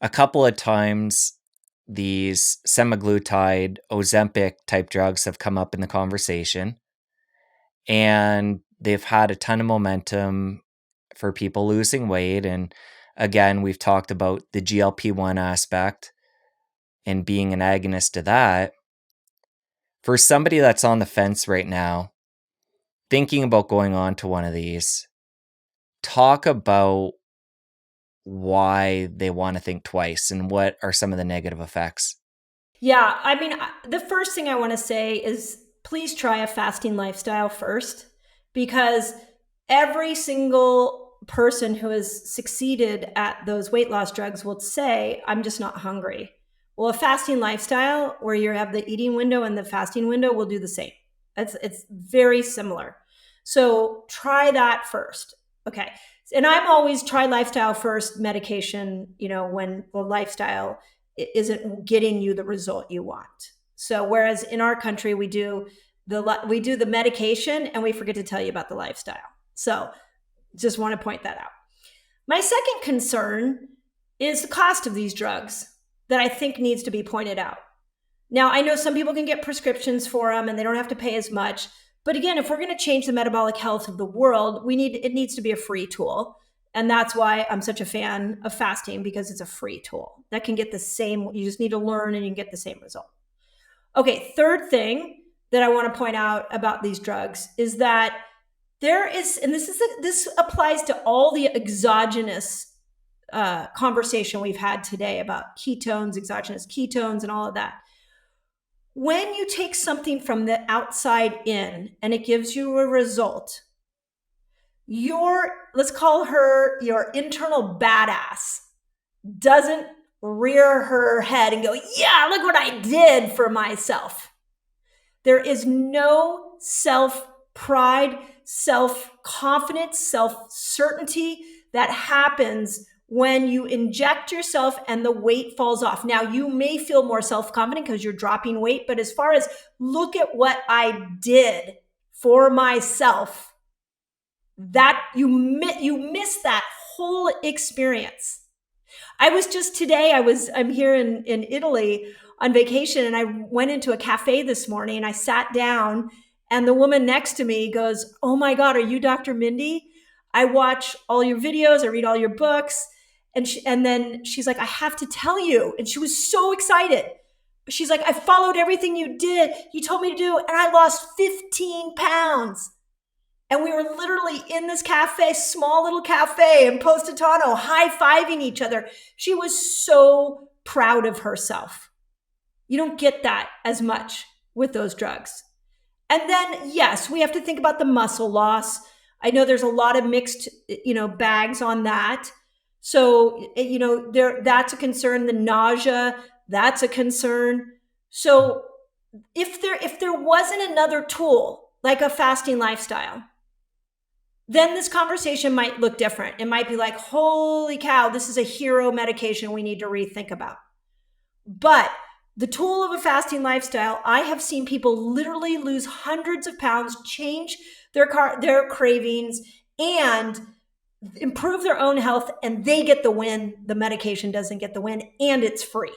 a couple of times these semaglutide, Ozempic type drugs have come up in the conversation, and they've had a ton of momentum for people losing weight. And again, we've talked about the GLP-1 aspect and being an agonist to that. For somebody that's on the fence right now, thinking about going on to one of these, talk about why they want to think twice and what are some of the negative effects. Yeah, I mean, the first thing I want to say is please try a fasting lifestyle first, because every single person who has succeeded at those weight loss drugs will say, I'm just not hungry. Well, a fasting lifestyle where you have the eating window and the fasting window will do the same. It's very similar. So try that first. Okay. And I'm always try lifestyle first, medication, when the lifestyle isn't getting you the result you want. So whereas in our country we do the medication and we forget to tell you about the lifestyle. So just want to point that out. My second concern is the cost of these drugs that I think needs to be pointed out. Now, I know some people can get prescriptions for them and they don't have to pay as much. But again, if we're going to change the metabolic health of the world, it needs to be a free tool. And that's why I'm such a fan of fasting, because it's a free tool that can get the same. You just need to learn and you can get the same result. Okay, third thing that I want to point out about these drugs is that there is, and this applies to all the exogenous conversation we've had today about ketones, exogenous ketones, and all of that. When you take something from the outside in and it gives you a result, let's call her your internal badass, doesn't rear her head and go, yeah, look what I did for myself. There is no self-pride, self-confidence, self-certainty that happens when you inject yourself and the weight falls off. Now, you may feel more self-confident because you're dropping weight, but as far as look at what I did for myself, that you miss that whole experience. I was just today, I'm here in Italy on vacation, and I went into a cafe this morning and I sat down and the woman next to me goes, oh my God, are you Dr. Mindy? I watch all your videos, I read all your books. And then she's like, I have to tell you. And she was so excited. She's like, I followed everything you told me to do, and I lost 15 pounds. And we were literally in this cafe, small little cafe in Positano, high-fiving each other. She was so proud of herself. You don't get that as much with those drugs. And then, yes, we have to think about the muscle loss. I know there's a lot of mixed, bags on that. So, that's a concern. The nausea, that's a concern. So if there wasn't another tool like a fasting lifestyle, then this conversation might look different. It might be like, holy cow, this is a hero medication we need to rethink about. But the tool of a fasting lifestyle, I have seen people literally lose hundreds of pounds, change their cravings, and improve their own health, and they get the win. The medication doesn't get the win, and it's free.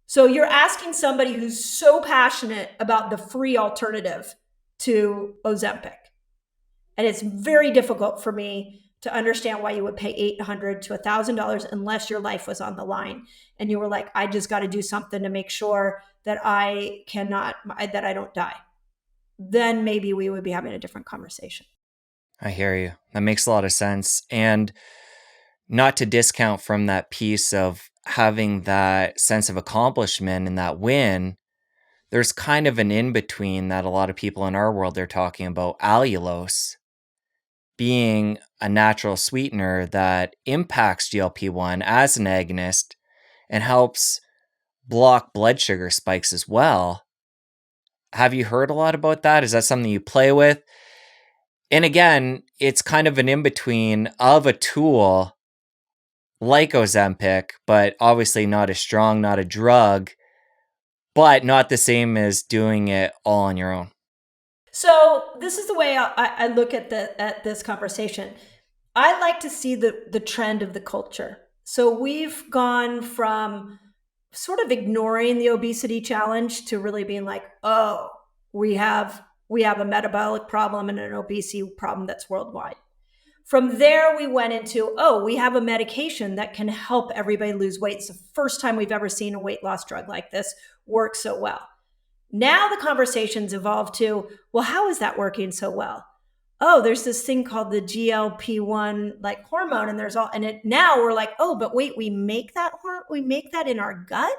So you're asking somebody who's so passionate about the free alternative to Ozempic. And it's very difficult for me to understand why you would pay $800 to $1,000 unless your life was on the line and you were like, I just got to do something to make sure that I don't die. Then maybe we would be having a different conversation. I hear you. That makes a lot of sense. And not to discount from that piece of having that sense of accomplishment and that win, there's kind of an in-between that a lot of people in our world, they're talking about allulose being a natural sweetener that impacts GLP-1 as an agonist and helps block blood sugar spikes as well. Have you heard a lot about that? Is that something you play with? And again, it's kind of an in-between of a tool like Ozempic, but obviously not as strong, not a drug, but not the same as doing it all on your own. So this is the way I look at this conversation. I like to see the trend of the culture. So we've gone from sort of ignoring the obesity challenge to really being like, oh, we have a metabolic problem and an obesity problem that's worldwide. From there, we went into, oh, we have a medication that can help everybody lose weight. It's the first time we've ever seen a weight loss drug like this work so well. Now the conversation's evolved to, well, how is that working so well? Oh, there's this thing called the GLP-1 like hormone, and there's all, and it now we're like, oh, but wait, we make that in our gut?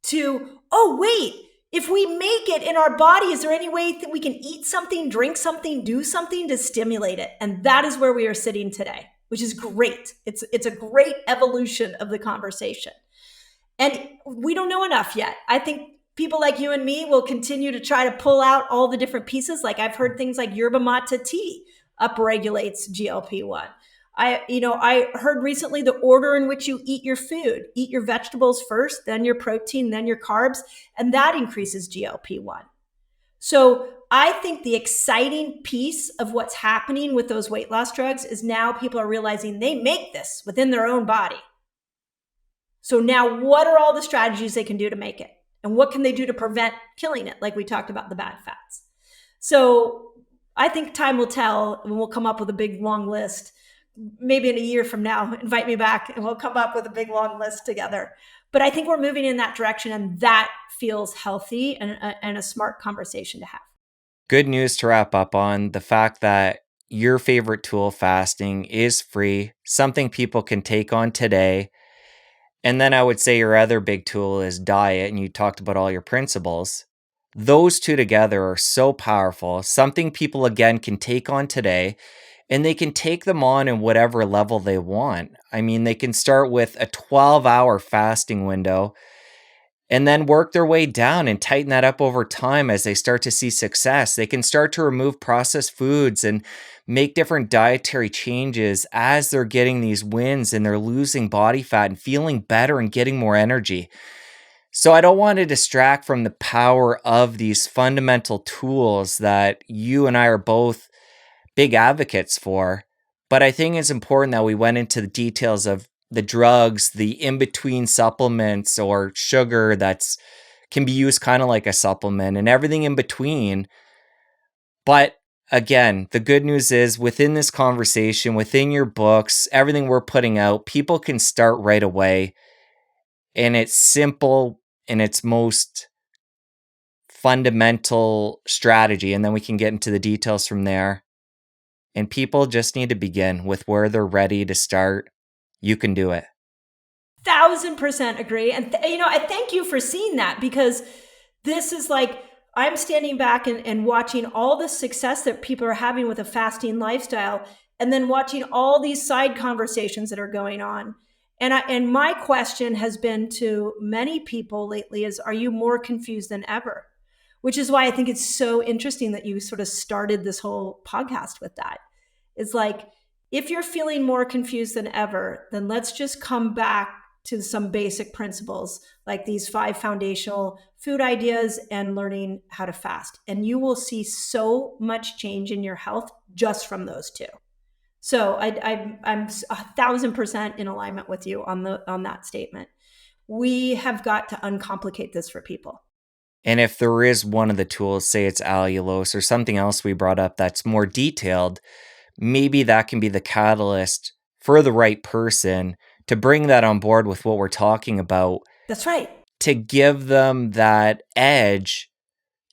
To, oh, wait, if we make it in our body, is there any way that we can eat something, drink something, do something to stimulate it? And that is where we are sitting today, which is great. It's a great evolution of the conversation. And we don't know enough yet. I think people like you and me will continue to try to pull out all the different pieces. Like I've heard things like yerba mate tea upregulates GLP-1. I heard recently the order in which you eat your food. Eat your vegetables first, then your protein, then your carbs, and that increases GLP-1. So I think the exciting piece of what's happening with those weight loss drugs is now people are realizing they make this within their own body. So now what are all the strategies they can do to make it? And what can they do to prevent killing it? Like we talked about the bad fats. So I think time will tell, and we'll come up with a big long list. Maybe in a year from now, invite me back and we'll come up with a big long list together. But I think we're moving in that direction, and that feels healthy and a smart conversation to have. Good news to wrap up on: the fact that your favorite tool, fasting, is free, something people can take on today. And then I would say your other big tool is diet, and you talked about all your principles. Those two together are so powerful, something people again can take on today, and they can take them on in whatever level they want. I mean, they can start with a 12-hour fasting window and then work their way down and tighten that up over time as they start to see success. They can start to remove processed foods and make different dietary changes as they're getting these wins and they're losing body fat and feeling better and getting more energy. So I don't want to distract from the power of these fundamental tools that you and I are both big advocates for. But I think it's important that we went into the details of the drugs, the in-between supplements or sugar that's can be used kind of like a supplement and everything in between. But again, the good news is within this conversation, within your books, everything we're putting out, people can start right away. And it's simple in its most fundamental strategy. And then we can get into the details from there. And people just need to begin with where they're ready to start. You can do it. 1,000% agree. And, I thank you for seeing that, because this is like, I'm standing back and watching all the success that people are having with a fasting lifestyle, and then watching all these side conversations that are going on. And my question has been to many people lately is, are you more confused than ever? Which is why I think it's so interesting that you sort of started this whole podcast with that. It's like, if you're feeling more confused than ever, then let's just come back to some basic principles, like these 5 foundational food ideas and learning how to fast. And you will see so much change in your health just from those 2. So I'm 1,000% in alignment with you on that statement. We have got to uncomplicate this for people. And if there is one of the tools, say it's allulose or something else we brought up that's more detailed, maybe that can be the catalyst for the right person to bring that on board with what we're talking about. That's right. To give them that edge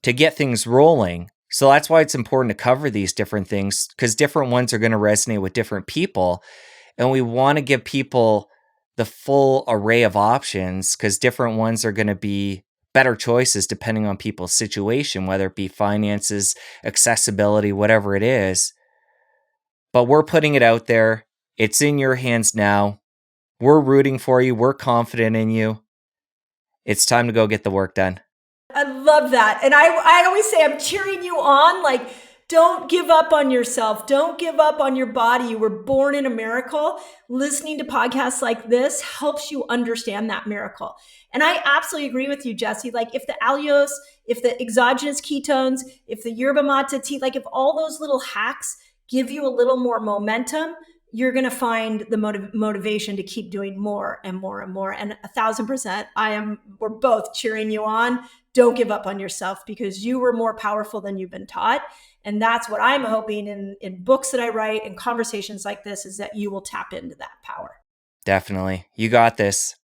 to get things rolling. So that's why it's important to cover these different things, because different ones are going to resonate with different people. And we want to give people the full array of options, because different ones are going to be better choices depending on people's situation, whether it be finances, accessibility, whatever it is. But we're putting it out there. It's in your hands now. We're rooting for you. We're confident in you. It's time to go get the work done. I love that. And I always say I'm cheering you on. Like, don't give up on yourself. Don't give up on your body. You were born in a miracle. Listening to podcasts like this helps you understand that miracle. And I absolutely agree with you, Jesse. Like, if the allulose, if the exogenous ketones, if the yerba mate tea, like if all those little hacks give you a little more momentum, you're going to find the motivation to keep doing more and more and more. And 1,000%, we're both cheering you on. Don't give up on yourself, because you were more powerful than you've been taught. And that's what I'm hoping in books that I write and conversations like this, is that you will tap into that power. Definitely. You got this.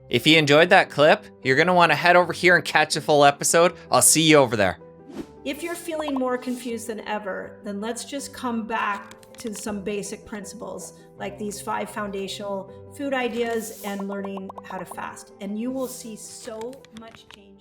If you enjoyed that clip, you're going to want to head over here and catch a full episode. I'll see you over there. If you're feeling more confused than ever, then let's just come back to some basic principles, like these 5 foundational food ideas and learning how to fast. And you will see so much change.